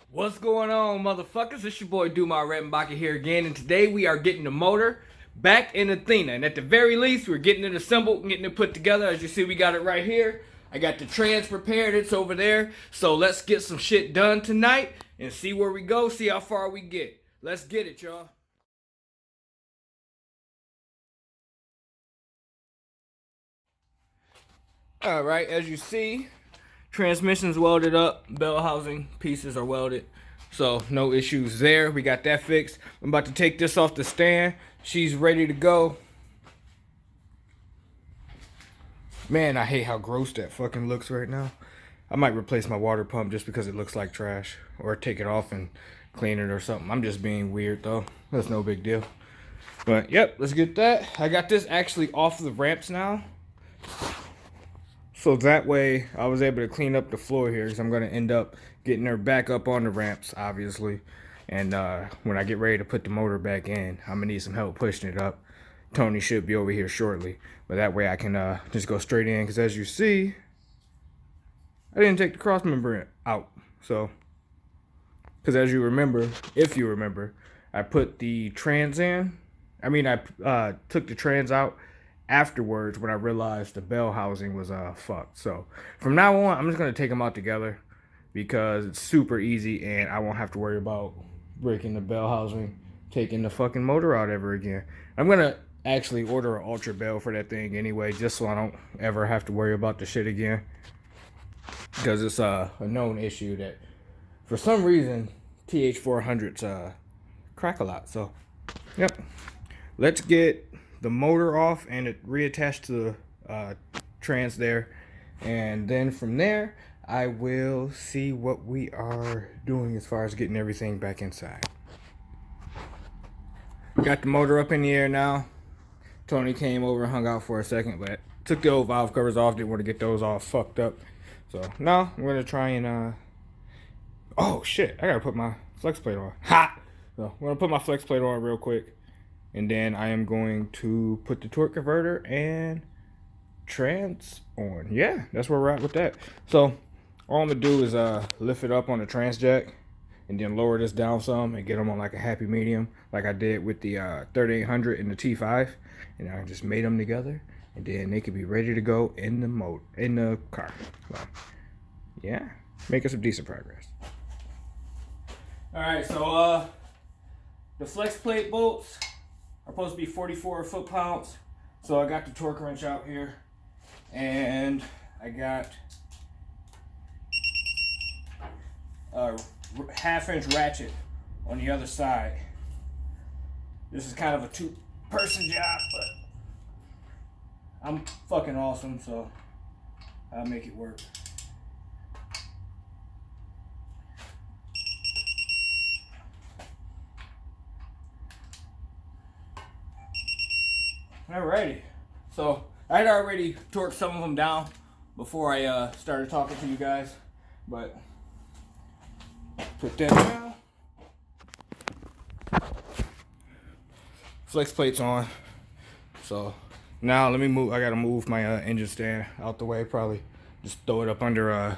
What's going on, motherfuckers? It's your boy Duma Rettenbacher here again, and today we are getting the motor back in Athena. And at the very least, we're getting it assembled, getting it put together. As you see, we got it right here. I got the trans prepared, it's over there. So let's get some shit done tonight and see where we go, see how far we get. Let's get it, y'all. Alright, as you see, transmission's welded up, bell housing pieces are welded, so no issues there. We got that fixed. I'm about to take this off the stand. She's ready to go. Man, I hate how gross that fucking looks right now. I might replace my water pump just because it looks like trash, or take it off and clean it or something. I'm just being weird though. That's no big deal. But yep, let's get that. I got this actually off the ramps now. So that way I was able to clean up the floor here, because I'm going to end up getting her back up on the ramps, obviously. And when I get ready to put the motor back in, I'm going to need some help pushing it up. Tony should be over here shortly. But that way I can just go straight in, because as you see, I didn't take the cross member out. So, because as you remember, if you remember, I put the trans in. I mean, I took the trans out afterwards when I realized the bell housing was fucked. So from now on, I'm just gonna take them out together because it's super easy and I won't have to worry about breaking the bell housing, taking the fucking motor out ever again. I'm gonna actually order an ultra bell for that thing anyway, just so I don't ever have to worry about the shit again, because it's a known issue that for some reason TH400s crack a lot. So yep, let's get the motor off and it reattached to the trans there, and then from there I will see what we are doing as far as getting everything back inside. Got the motor up in the air now. Tony came over and hung out for a second, but took the old valve covers off. Didn't want to get those all fucked up. So now I'm gonna try and oh shit, I gotta put my flex plate on. Ha! So I'm gonna put my flex plate on real quick, and then I am going to put the torque converter and trans on. Yeah, that's where we're at with that. So all I'm gonna do is lift it up on the trans jack and then lower this down some and get them on like a happy medium, like I did with the 3800 and the T5. And I just made them together, and then they could be ready to go in the car. So, yeah, making some decent progress. All right, so the flex plate bolts are supposed to be 44 foot-pounds. So I got the torque wrench out here, and I got a half-inch ratchet on the other side. This is kind of a two-person job, but I'm fucking awesome, so I'll make it work. Alrighty, so I had already torqued some of them down before I started talking to you guys, but put that down. Flex plates on. So now let me move. I gotta move my engine stand out the way. Probably just throw it up under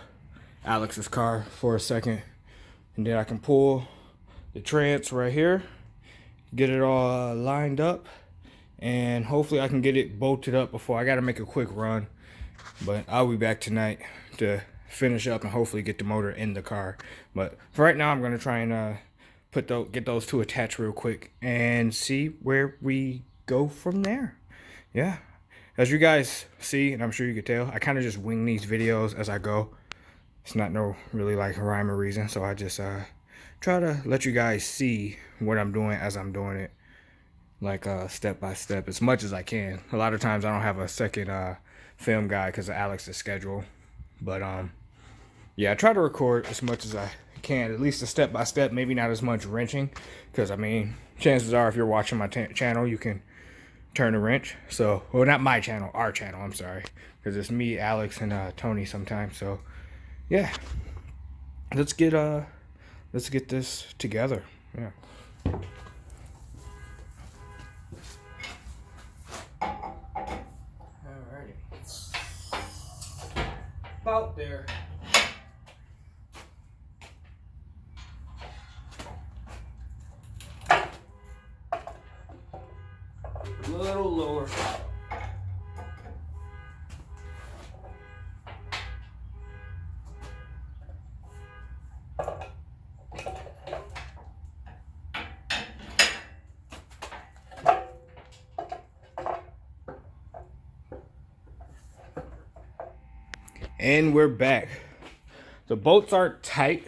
Alex's car for a second, and then I can pull the trans right here, get it all lined up, and hopefully I can get it bolted up before I gotta make a quick run. But I'll be back tonight to finish up and hopefully get the motor in the car. But for right now, I'm gonna try and get those two attached real quick and see where we go from there. Yeah, as you guys see, and I'm sure you can tell, I kind of just wing these videos as I go. It's not no really like rhyme or reason, so I just try to let you guys see what I'm doing as I'm doing it, like step by step as much as I can. A lot of times I don't have a second film guy because of Alex's schedule, but yeah, I try to record as much as I can, at least a step by step, maybe not as much wrenching, because I mean, chances are if you're watching my channel, you can turn a wrench. So, well, not my channel, our channel, I'm sorry, because it's me, Alex, and Tony sometimes. So yeah, let's get this together. Yeah. Alrighty, about there. little lower. And we're back. The bolts aren't tight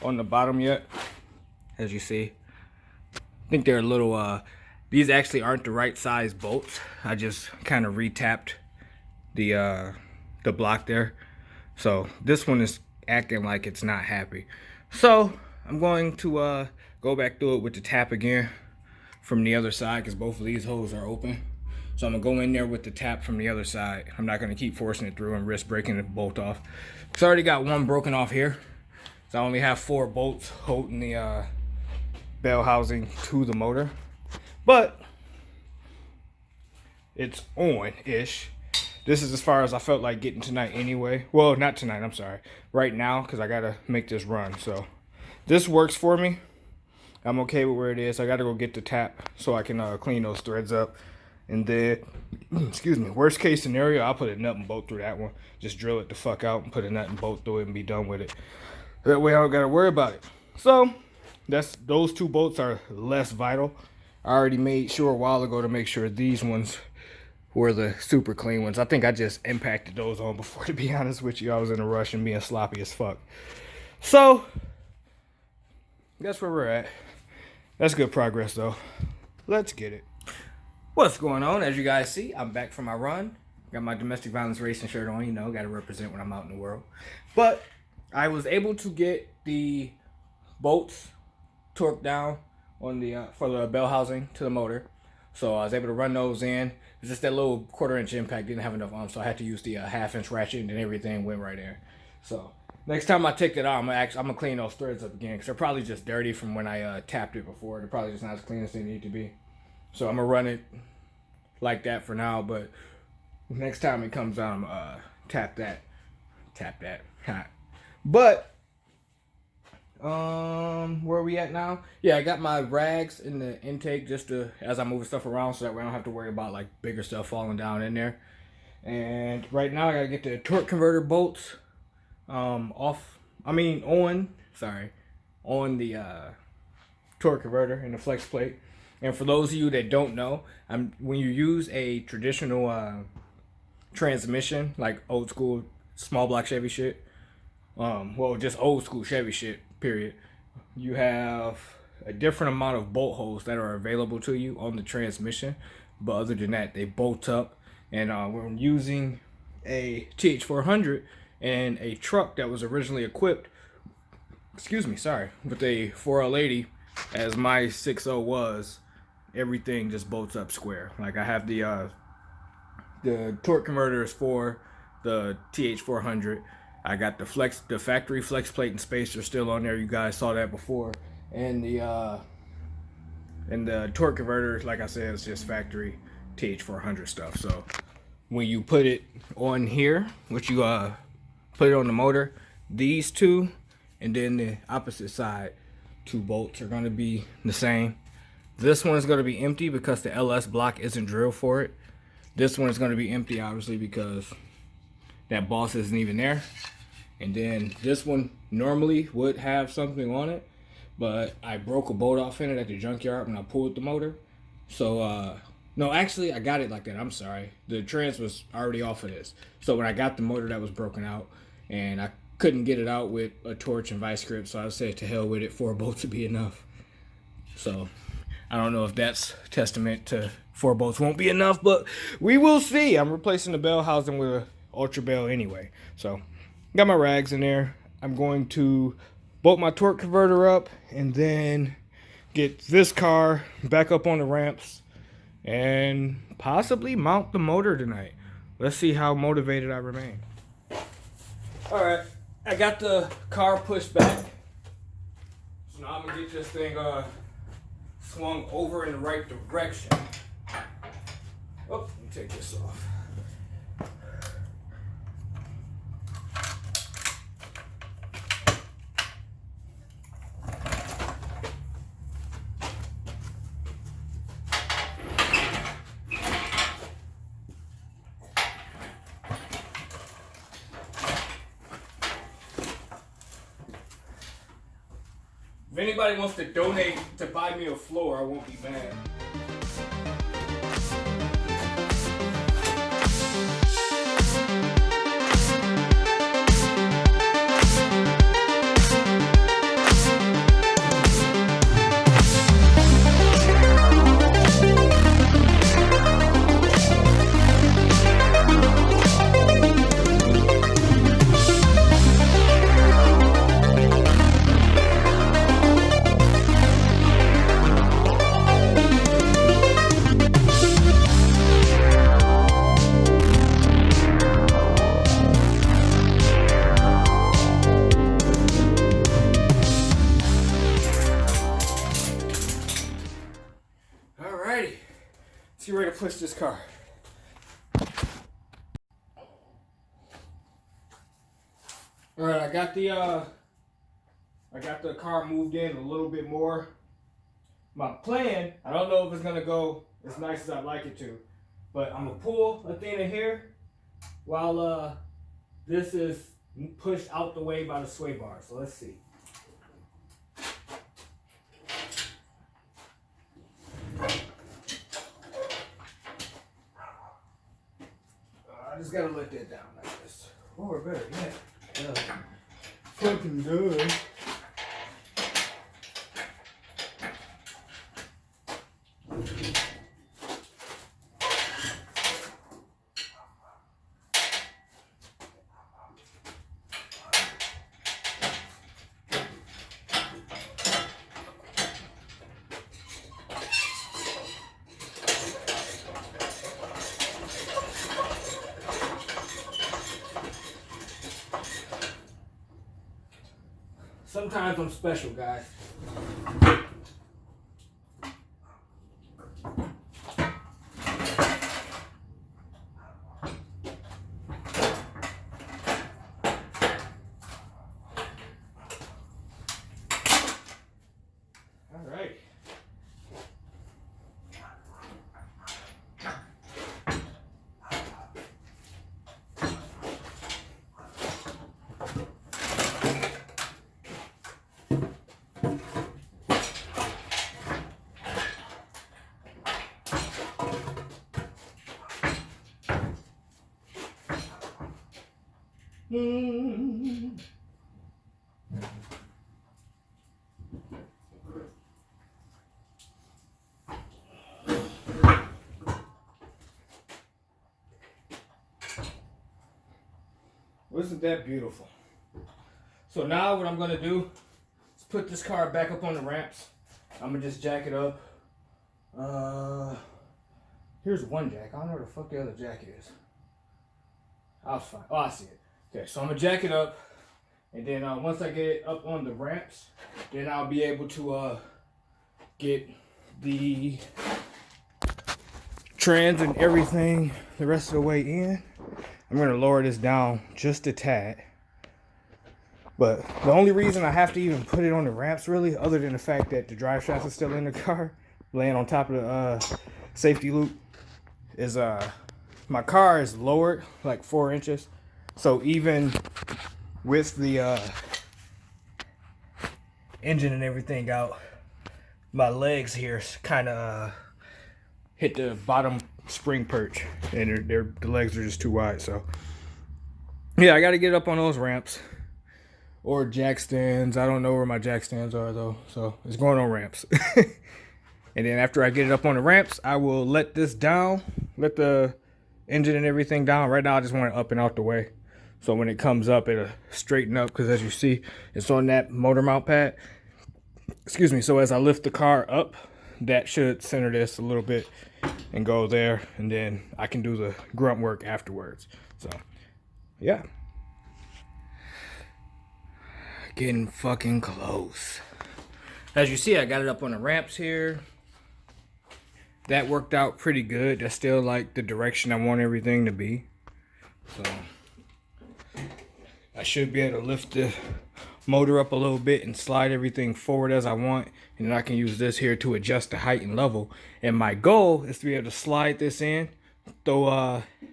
on the bottom yet, as you see. I think they're a little, these actually aren't the right size bolts. I just kind of retapped the block there. So this one is acting like it's not happy. So I'm going to go back through it with the tap again from the other side, because both of these holes are open. So I'm gonna go in there with the tap from the other side. I'm not gonna keep forcing it through and risk breaking the bolt off. So I already got one broken off here. So I only have 4 bolts holding the bell housing to the motor. But it's on-ish. This is as far as I felt like getting tonight anyway. Well, not tonight, I'm sorry. Right now, because I gotta make this run. So this works for me. I'm okay with where it is. I gotta go get the tap so I can clean those threads up. And then, excuse me, worst case scenario, I'll put a nut and bolt through that one. Just drill it the fuck out and put a nut and bolt through it and be done with it. That way I don't gotta worry about it. So, those 2 bolts are less vital. I already made sure a while ago to make sure these ones were the super clean ones. I think I just impacted those on before, to be honest with you. I was in a rush and being sloppy as fuck. So, that's where we're at. That's good progress though. Let's get it. What's going on? As you guys see, I'm back from my run. Got my domestic violence racing shirt on, you know, got to represent when I'm out in the world. But I was able to get the bolts torqued down on the for the bell housing to the motor. So I was able to run those in. It's just that little 1/4 inch impact didn't have enough arms, so I had to use the 1/2 inch ratchet, and then everything went right there. So next time I take it out, I'm gonna clean those threads up again, because they're probably just dirty from when I tapped it before. They're probably just not as clean as they need to be. So I'm gonna run it like that for now, but next time it comes out, I'm tap that. But where are we at now? Yeah, I got my rags in the intake just to, as I'm moving stuff around, so that way I don't have to worry about like bigger stuff falling down in there. And right now I gotta get the torque converter bolts on the torque converter and the flex plate. And for those of you that don't know, when you use a traditional transmission, like old school small block Chevy shit, well, just old school Chevy shit, period, you have a different amount of bolt holes that are available to you on the transmission. But other than that, they bolt up. And when using a TH400 and a truck that was originally equipped, with a 4L80, as my 6.0 was, everything just bolts up square. Like I have the torque converters for the TH400. I got the factory flex plate and spacer still on there. You guys saw that before. And the torque converter, like I said, is just factory TH400 stuff. So when you put it on here, which you put it on the motor, these 2 and then the opposite side 2 bolts are going to be the same. This one is going to be empty because the LS block isn't drilled for it. This one is going to be empty, obviously, because that boss isn't even there. And then this one normally would have something on it, but I broke a bolt off in it at the junkyard when I pulled the motor. So, no, actually, I got it like that. I'm sorry. The trans was already off of this. So when I got the motor, that was broken out, and I couldn't get it out with a torch and vice grip, so I said to hell with it, 4 bolts would be enough. So I don't know if that's testament to 4 bolts won't be enough, but we will see. I'm replacing the bell housing with a Ultra Bell anyway. So got my rags in there. I'm going to bolt my torque converter up and then get this car back up on the ramps and possibly mount the motor tonight. Let's see how motivated I remain. All right, I got the car pushed back. So now I'm gonna get this thing swung over in the right direction. Oh, let me take this off. If anybody wants to donate to buy me a floor, I won't be mad. Get ready to push this car. All right, I got the car moved in a little bit more. My plan, I don't know if it's gonna go as nice as I'd like it to, but I'm gonna pull Athena here while this is pushed out the way by the sway bar. So let's see. I just gotta let that down like this. Or better yet, fucking good. Sometimes I'm special, guys. All right. Wasn't that beautiful? So now what I'm gonna do is put this car back up on the ramps. I'm gonna just jack it up. Here's one jack. I don't know where the fuck the other jack is. I'll find. Oh, I see it. Okay, so I'm gonna jack it up, and then once I get it up on the ramps, then I'll be able to get the trans and everything the rest of the way in. I'm gonna lower this down just a tad. But the only reason I have to even put it on the ramps, really, other than the fact that the drive shaft is still in the car, laying on top of the safety loop, is my car is lowered like 4 inches. So even with the engine and everything out, my legs here kind of hit the bottom spring perch, and the legs are just too wide. So yeah, I got to get up on those ramps or jack stands. I don't know where my jack stands are though, so it's going on ramps. And then after I get it up on the ramps, I will let this down, let the engine and everything down. Right now I just want it up and out the way, so when it comes up, it'll straighten up, because as you see, it's on that motor mount pad. Excuse me. So as I lift the car up, that should center this a little bit and go there, and then I can do the grunt work afterwards. So yeah, getting fucking close. As you see, I got it up on the ramps here. That worked out pretty good. That's still like the direction I want everything to be. So I should be able to lift the motor up a little bit and slide everything forward as I want, and then I can use this here to adjust the height and level. And my goal is to be able to slide this in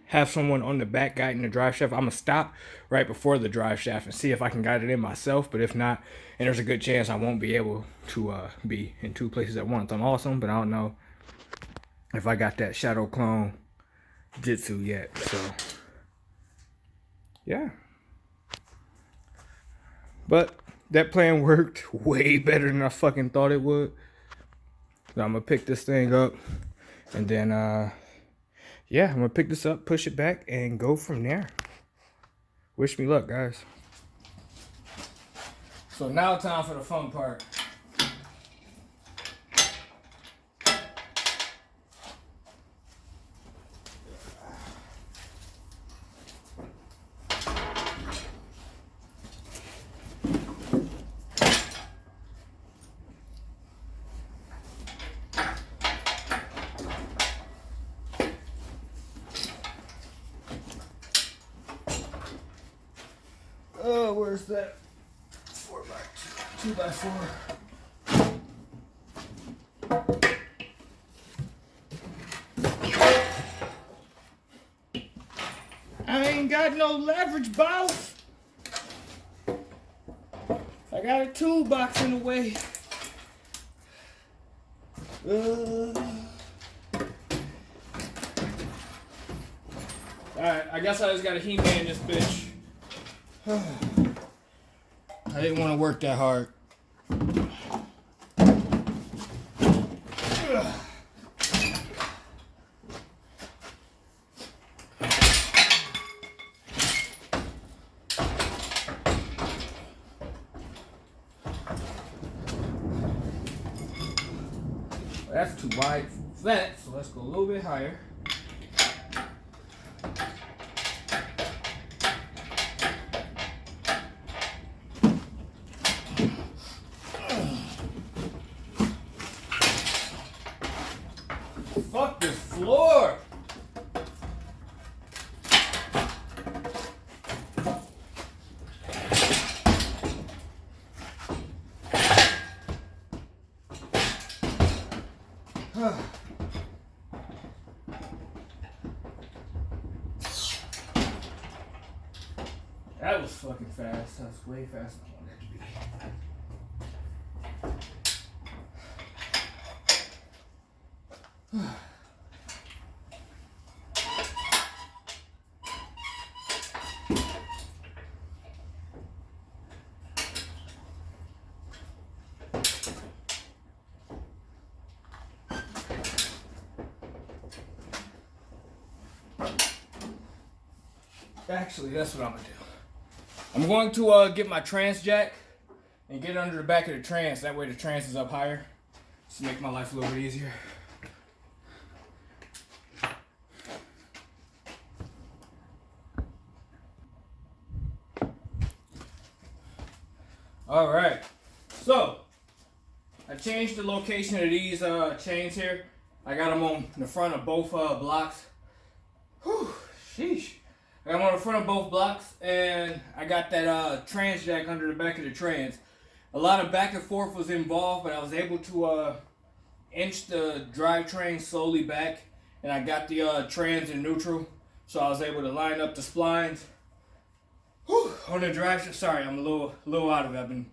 have someone on the back guiding the drive shaft. I'm gonna stop right before the drive shaft and see if I can guide it in myself. But if not, and there's a good chance I won't be able to be in two places at once. I'm awesome, but I don't know if I got that shadow clone jitsu yet. So yeah, but that plan worked way better than I fucking thought it would. So I'm gonna pick this thing up, and then yeah, I'm gonna pick this up, push it back, and go from there. Wish me luck, guys. So now time for the fun part. Oh, where's that 4x2, 2x4? I ain't got no leverage, boss. I got a toolbox in the way. Alright, I guess I just got a He-Man this bitch. I didn't want to work that hard. That's too wide for that, so let's go a little bit higher. Fuck this floor! That was fucking fast. That was way faster than I wanted it to be. Actually, that's what I'm gonna do. I'm going to get my trans jack and get under the back of the trans. That way the trans is up higher. Just to make my life a little bit easier. Alright. So, I changed the location of these chains here. I got them on the front of both blocks. Whew, sheesh. I got them on the front of both blocks, and I got that trans jack under the back of the trans. A lot of back and forth was involved, but I was able to inch the drivetrain slowly back, and I got the trans in neutral, so I was able to line up the splines. Whew, on the drive. Sorry, I'm a little out of it. I've been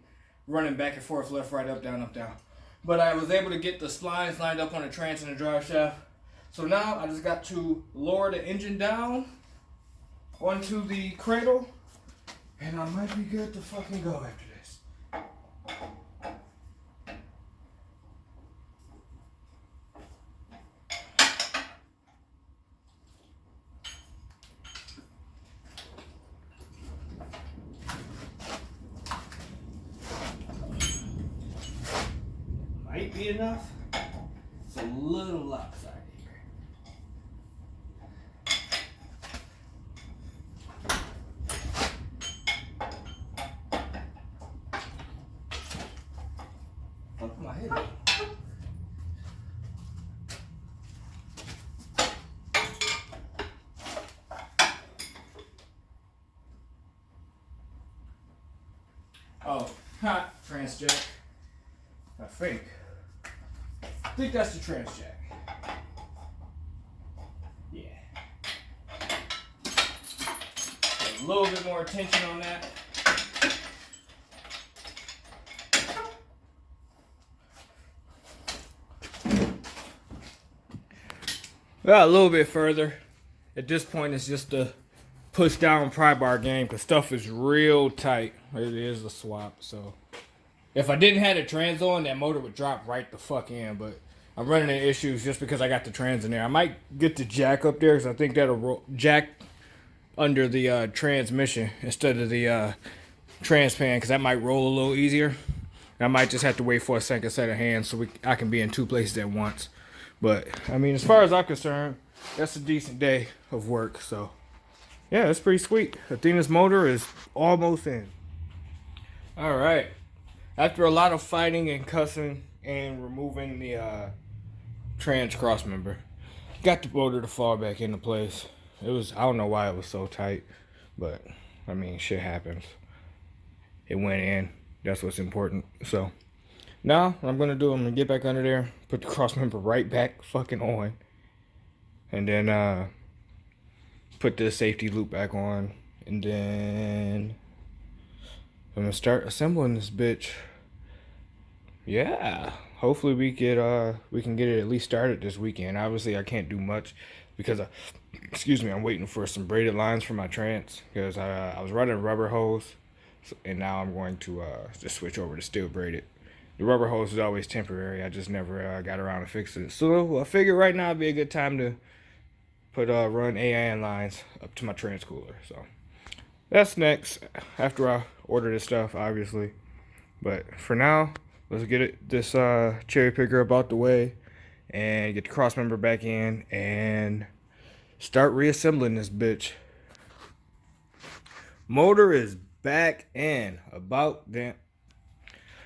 running back and forth, left, right, up, down, up, down. But I was able to get the splines lined up on the trans and the drive shaft. So now I just got to lower the engine down onto the cradle, and I might be good to fucking go after this. Might be enough. It's a little lopsided here. Fuck my head up. Oh, hot trans jack. I think that's the trans jack. Yeah. a little bit more attention on that. Well, a little bit further. At this point, it's just a push down pry bar game because stuff is real tight. It is a swap, so if I didn't have the trans on, that motor would drop right the fuck in. But I'm running into issues just because I got the trans in there. I might get the jack up there because I think that'll jack under the transmission instead of the trans pan because that might roll a little easier. I might just have to wait for a second set of hands so I can be in two places at once. But, I mean, as far as I'm concerned, that's a decent day of work. So, yeah, it's pretty sweet. Athena's motor is almost in. All right. After a lot of fighting and cussing and removing the trans cross member, got the motor to fall back into place. I don't know why it was so tight, but, I mean, shit happens. It went in. That's what's important. So, now, what I'm going to do, I'm going to get back under there, put the cross member right back fucking on, and then put the safety loop back on, and then I'm going to start assembling this bitch. Yeah, hopefully we can get it at least started this weekend. Obviously, I can't do much because, I'm waiting for some braided lines for my trans, because I was running rubber hose, and now I'm going to just switch over to steel braided. The rubber hose is always temporary. I just never got around to fix it. So I figure right now would be a good time to run AIN lines up to my transcooler. So that's next after I order this stuff, obviously. But for now, let's get this cherry picker up out the way and get the cross member back in and start reassembling this bitch. Motor is back in.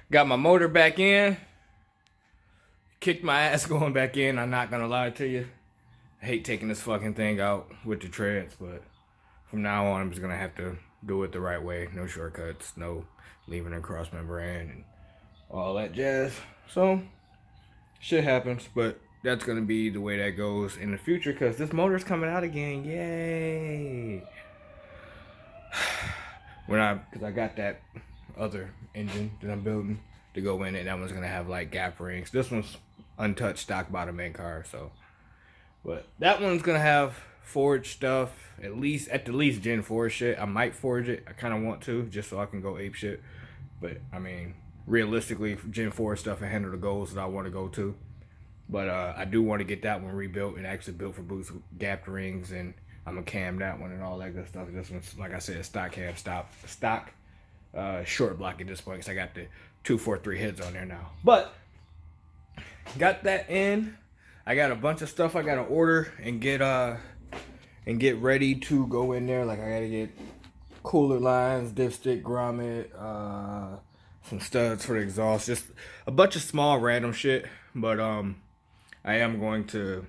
Got my motor back in. Kicked my ass going back in. I'm not gonna lie to you. I hate taking this fucking thing out with the treads, but from now on, I'm just gonna have to do it the right way. No shortcuts, no leaving a cross member in, and all that jazz. So, shit happens, but that's gonna be the way that goes in the future because this motor's coming out again. Yay! Because I got that other engine that I'm building to go in it. That one's gonna have like gap rings. This one's untouched stock bottom end car, so. But that one's gonna have forged stuff, at the least Gen 4 shit. I might forge it. I kind of want to, just so I can go ape shit. But I mean, realistically, Gen 4 stuff and handle the goals that I want to go to. But I do want to get that one rebuilt and actually built for boots with gapped rings, and I'm gonna cam that one and all that good stuff. This one's, like I said, stock cam, stock short block at this point because I got the 243 heads on there now. But got that in. I got a bunch of stuff I gotta order and get ready to go in there. Like I gotta get cooler lines, dipstick, grommet, some studs for the exhaust, just a bunch of small random shit. But I am going to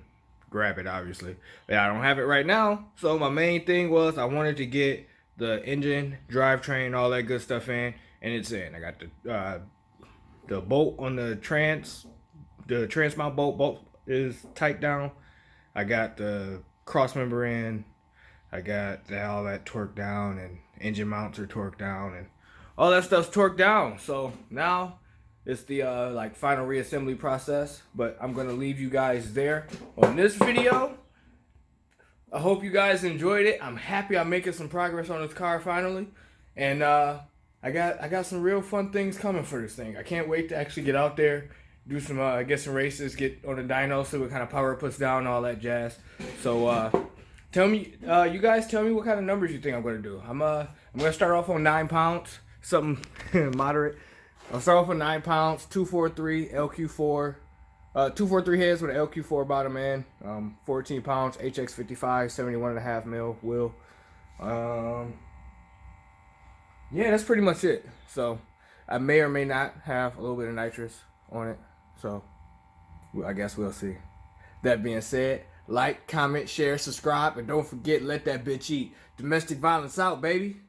grab it, obviously. Yeah, I don't have it right now. So my main thing was I wanted to get the engine, drivetrain, all that good stuff in, and it's in. I got the bolt on the trans mount bolt is tight down. I got the cross member in. I got all that torqued down, and engine mounts are torqued down, and all that stuff's torqued down. So now it's the like final reassembly process. But I'm gonna leave you guys there on this video. I hope you guys enjoyed it. I'm happy I'm making some progress on this car finally, and I got some real fun things coming for this thing. I can't wait to actually get out there, do some get some races, get on the dyno, see what kind of power it puts down, all that jazz. So tell me, you guys tell me what kind of numbers you think I'm gonna do. I'm gonna start off on 9 pounds, something moderate. I'll start off with 9 pounds, 243 LQ4. 243 heads with an LQ4 bottom end, 14 pounds, HX55, 71.5 mil wheel. Yeah, that's pretty much it. So I may or may not have a little bit of nitrous on it. So I guess we'll see. That being said, like, comment, share, subscribe, and don't forget, let that bitch eat. Domestic violence out, baby.